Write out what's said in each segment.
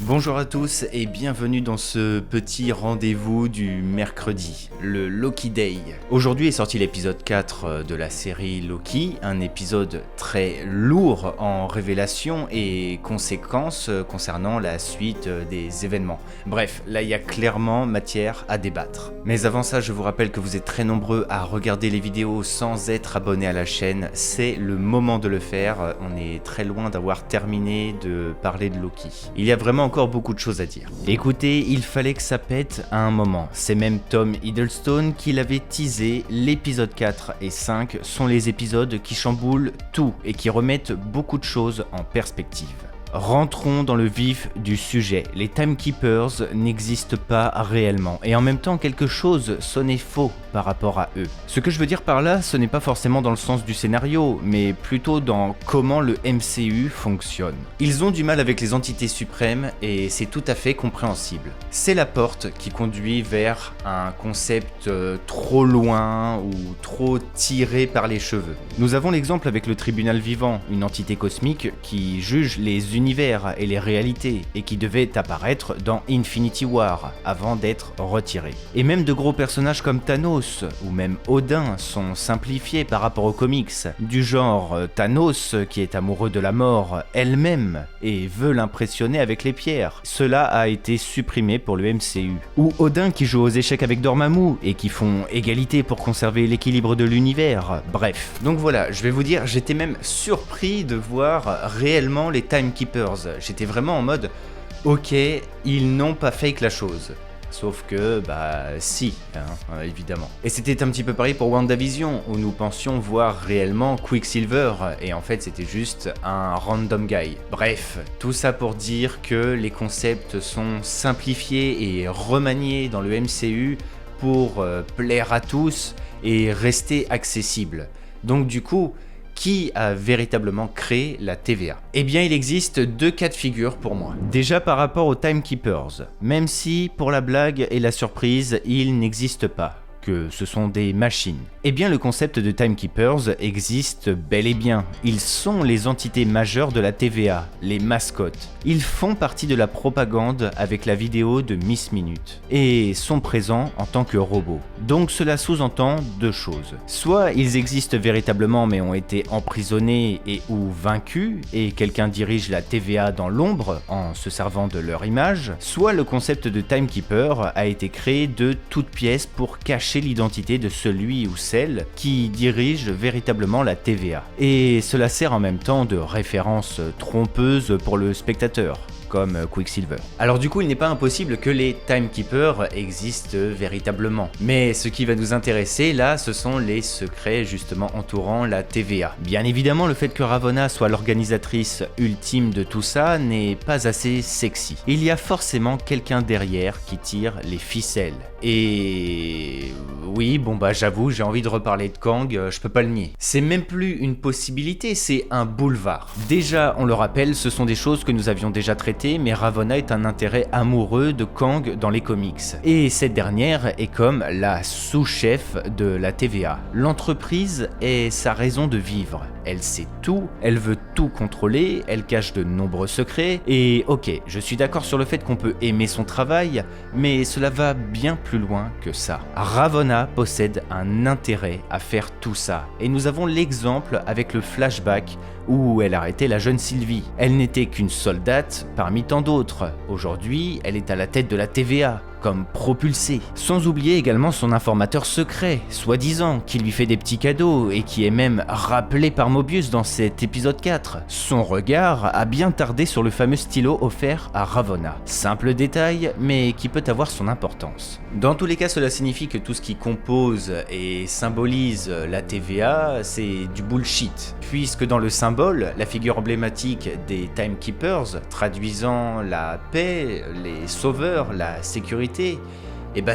Bonjour à tous et bienvenue dans ce petit rendez-vous du mercredi, le Loki Day. Aujourd'hui est sorti l'épisode 4 de la série Loki, un épisode très lourd en révélations et conséquences concernant la suite des événements. Bref, là il y a clairement matière à débattre. Mais avant ça, je vous rappelle que vous êtes très nombreux à regarder les vidéos sans être abonnés à la chaîne, c'est le moment de le faire, on est très loin d'avoir terminé de parler de Loki. Il y a vraiment encore beaucoup de choses à dire. Écoutez, il fallait que ça pète à un moment. C'est même Tom Hiddleston qui l'avait teasé, l'épisode 4 et 5 sont les épisodes qui chamboulent tout et qui remettent beaucoup de choses en perspective. Rentrons dans le vif du sujet. Les Timekeepers n'existent pas réellement et en même temps quelque chose sonnait faux par rapport à eux. Ce que je veux dire par là, ce n'est pas forcément dans le sens du scénario, mais plutôt dans comment le MCU fonctionne. Ils ont du mal avec les entités suprêmes et c'est tout à fait compréhensible. C'est la porte qui conduit vers un concept trop loin ou trop tiré par les cheveux. Nous avons l'exemple avec le tribunal vivant, une entité cosmique qui juge les univers et les réalités et qui devait apparaître dans Infinity War avant d'être retiré. Et même de gros personnages comme Thanos ou même Odin sont simplifiés par rapport aux comics, du genre Thanos qui est amoureux de la mort elle-même et veut l'impressionner avec les pierres. Cela a été supprimé pour le MCU. Ou Odin qui joue aux échecs avec Dormammu et qui font égalité pour conserver l'équilibre de l'univers. Bref. Donc voilà, je vais vous dire, j'étais même surpris de voir réellement les Timekeepers. J'étais vraiment en mode, ok, ils n'ont pas fake la chose. Sauf que, si, évidemment. Et c'était un petit peu pareil pour WandaVision, où nous pensions voir réellement Quicksilver, et en fait c'était juste un random guy. Bref, tout ça pour dire que les concepts sont simplifiés et remaniés dans le MCU pour plaire à tous et rester accessibles. Donc du coup, qui a véritablement créé la TVA? Eh bien, il existe deux cas de figure pour moi. Déjà par rapport aux Timekeepers, même si pour la blague et la surprise, ils n'existent pas, que ce sont des machines. Eh bien, le concept de Timekeepers existe bel et bien. Ils sont les entités majeures de la TVA, les mascottes. Ils font partie de la propagande avec la vidéo de Miss Minute et sont présents en tant que robots. Donc cela sous-entend deux choses. Soit ils existent véritablement mais ont été emprisonnés et ou vaincus et quelqu'un dirige la TVA dans l'ombre en se servant de leur image, soit le concept de Timekeeper a été créé de toutes pièces pour cacher l'identité de celui ou celle qui dirige véritablement la TVA. Et cela sert en même temps de référence trompeuse pour le spectateur, comme Quicksilver. Alors du coup, il n'est pas impossible que les Timekeepers existent véritablement. Mais ce qui va nous intéresser là, ce sont les secrets justement entourant la TVA. Bien évidemment, le fait que Ravonna soit l'organisatrice ultime de tout ça n'est pas assez sexy. Il y a forcément quelqu'un derrière qui tire les ficelles. Et oui, j'avoue, j'ai envie de reparler de Kang, je peux pas le nier. C'est même plus une possibilité, c'est un boulevard. Déjà, on le rappelle, ce sont des choses que nous avions déjà traitées, mais Ravonna est un intérêt amoureux de Kang dans les comics. Et cette dernière est comme la sous-chef de la TVA. L'entreprise est sa raison de vivre. Elle sait tout, elle veut tout contrôler, elle cache de nombreux secrets, et ok, je suis d'accord sur le fait qu'on peut aimer son travail, mais cela va bien plus loin que ça. Ravonna possède un intérêt à faire tout ça, et nous avons l'exemple avec le flashback où elle arrêtait la jeune Sylvie. Elle n'était qu'une soldate parmi tant d'autres. Aujourd'hui, elle est à la tête de la TVA, comme propulsée. Sans oublier également son informateur secret, soi-disant, qui lui fait des petits cadeaux et qui est même rappelé par Mobius dans cet épisode 4. Son regard a bien tardé sur le fameux stylo offert à Ravonna. Simple détail, mais qui peut avoir son importance. Dans tous les cas, cela signifie que tout ce qui compose et symbolise la TVA, c'est du bullshit. Puisque dans le symbole, la figure emblématique des Timekeepers, traduisant la paix, les sauveurs, la sécurité,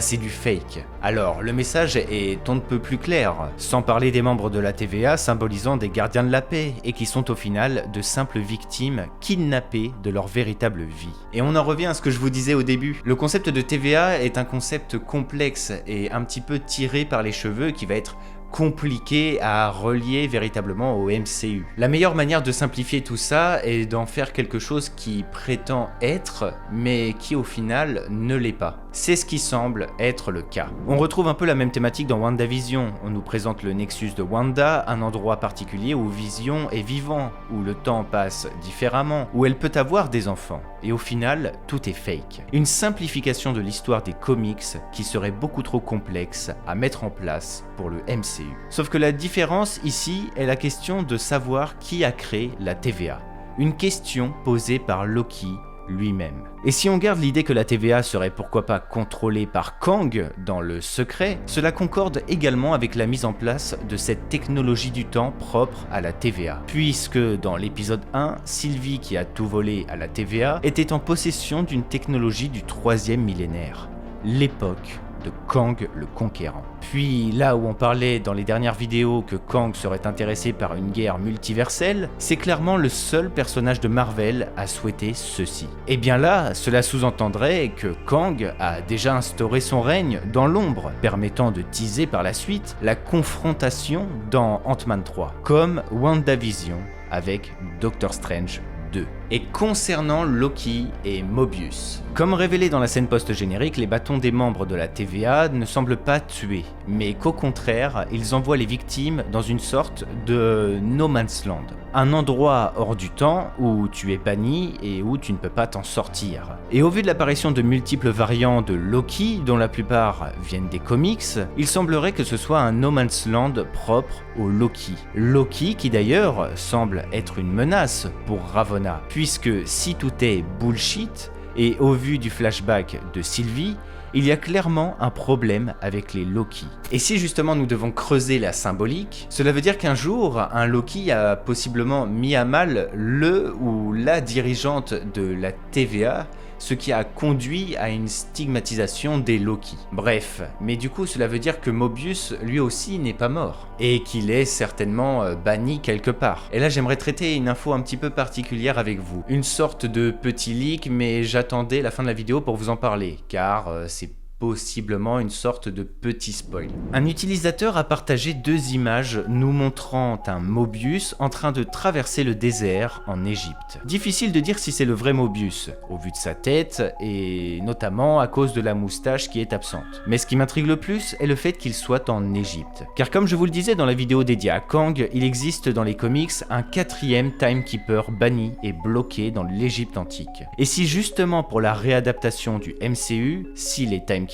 c'est du fake. Alors, le message est on ne peut plus clair, sans parler des membres de la TVA symbolisant des gardiens de la paix et qui sont au final de simples victimes kidnappées de leur véritable vie. Et on en revient à ce que je vous disais au début. Le concept de TVA est un concept complexe et un petit peu tiré par les cheveux qui va être compliqué à relier véritablement au MCU. La meilleure manière de simplifier tout ça est d'en faire quelque chose qui prétend être, mais qui au final ne l'est pas. C'est ce qui semble être le cas. On retrouve un peu la même thématique dans WandaVision. On nous présente le Nexus de Wanda, un endroit particulier où Vision est vivant, où le temps passe différemment, où elle peut avoir des enfants. Et au final, tout est fake. Une simplification de l'histoire des comics qui serait beaucoup trop complexe à mettre en place pour le MCU. Sauf que la différence ici est la question de savoir qui a créé la TVA. Une question posée par Loki lui-même. Et si on garde l'idée que la TVA serait pourquoi pas contrôlée par Kang dans le secret, cela concorde également avec la mise en place de cette technologie du temps propre à la TVA. Puisque dans l'épisode 1, Sylvie qui a tout volé à la TVA était en possession d'une technologie du 3e millénaire, l'époque de Kang le Conquérant. Puis là où on parlait dans les dernières vidéos que Kang serait intéressé par une guerre multiverselle, c'est clairement le seul personnage de Marvel à souhaiter ceci. Et bien là, cela sous-entendrait que Kang a déjà instauré son règne dans l'ombre, permettant de teaser par la suite la confrontation dans Ant-Man 3, comme WandaVision avec Doctor Strange 2. Et concernant Loki et Mobius, comme révélé dans la scène post-générique, les bâtons des membres de la TVA ne semblent pas tuer, mais qu'au contraire, ils envoient les victimes dans une sorte de No Man's Land, un endroit hors du temps où tu es banni et où tu ne peux pas t'en sortir. Et au vu de l'apparition de multiples variants de Loki, dont la plupart viennent des comics, il semblerait que ce soit un No Man's Land propre au Loki. Loki qui d'ailleurs semble être une menace pour Ravonna, puisque si tout est bullshit, et au vu du flashback de Sylvie, il y a clairement un problème avec les Loki. Et si justement nous devons creuser la symbolique, cela veut dire qu'un jour, un Loki a possiblement mis à mal le ou la dirigeante de la TVA, ce qui a conduit à une stigmatisation des Loki. Bref, mais du coup cela veut dire que Mobius lui aussi n'est pas mort, et qu'il est certainement banni quelque part. Et là j'aimerais traiter une info un petit peu particulière avec vous, une sorte de petit leak, mais j'attendais la fin de la vidéo pour vous en parler, car c'est possiblement une sorte de petit spoil. Un utilisateur a partagé 2 images nous montrant un Mobius en train de traverser le désert en Égypte. Difficile de dire si c'est le vrai Mobius, au vu de sa tête et notamment à cause de la moustache qui est absente. Mais ce qui m'intrigue le plus est le fait qu'il soit en Égypte. Car comme je vous le disais dans la vidéo dédiée à Kang, il existe dans les comics un 4e Timekeeper banni et bloqué dans l'Égypte antique. Et si justement pour la réadaptation du MCU, si les Timekeeper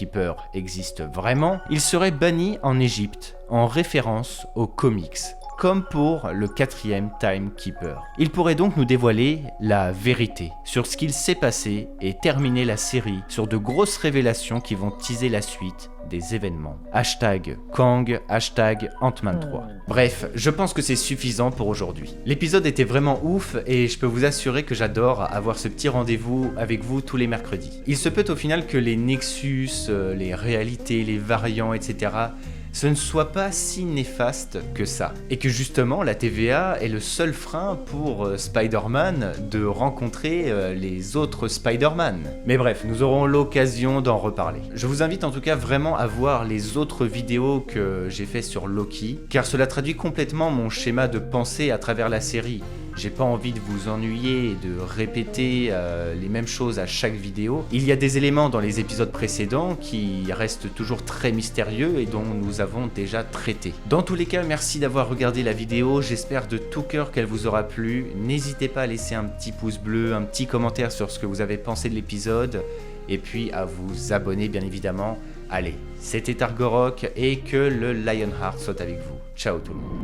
existe vraiment, il serait banni en Égypte, en référence aux comics, comme pour le 4e Timekeeper. Il pourrait donc nous dévoiler la vérité sur ce qu'il s'est passé et terminer la série sur de grosses révélations qui vont teaser la suite des événements. Hashtag Kang, hashtag Ant-Man 3. Bref, je pense que c'est suffisant pour aujourd'hui. L'épisode était vraiment ouf et je peux vous assurer que j'adore avoir ce petit rendez-vous avec vous tous les mercredis. Il se peut au final que les nexus, les réalités, les variants, etc., ce ne soit pas si néfaste que ça. Et que justement, la TVA est le seul frein pour Spider-Man de rencontrer les autres Spider-Man. Mais bref, nous aurons l'occasion d'en reparler. Je vous invite en tout cas vraiment à voir les autres vidéos que j'ai fait sur Loki, car cela traduit complètement mon schéma de pensée à travers la série. J'ai pas envie de vous ennuyer et de répéter les mêmes choses à chaque vidéo. Il y a des éléments dans les épisodes précédents qui restent toujours très mystérieux et dont nous avons déjà traité. Dans tous les cas, merci d'avoir regardé la vidéo, j'espère de tout cœur qu'elle vous aura plu. N'hésitez pas à laisser un petit pouce bleu, un petit commentaire sur ce que vous avez pensé de l'épisode, et puis à vous abonner bien évidemment. Allez, c'était Argorok et que le Lionheart soit avec vous. Ciao tout le monde.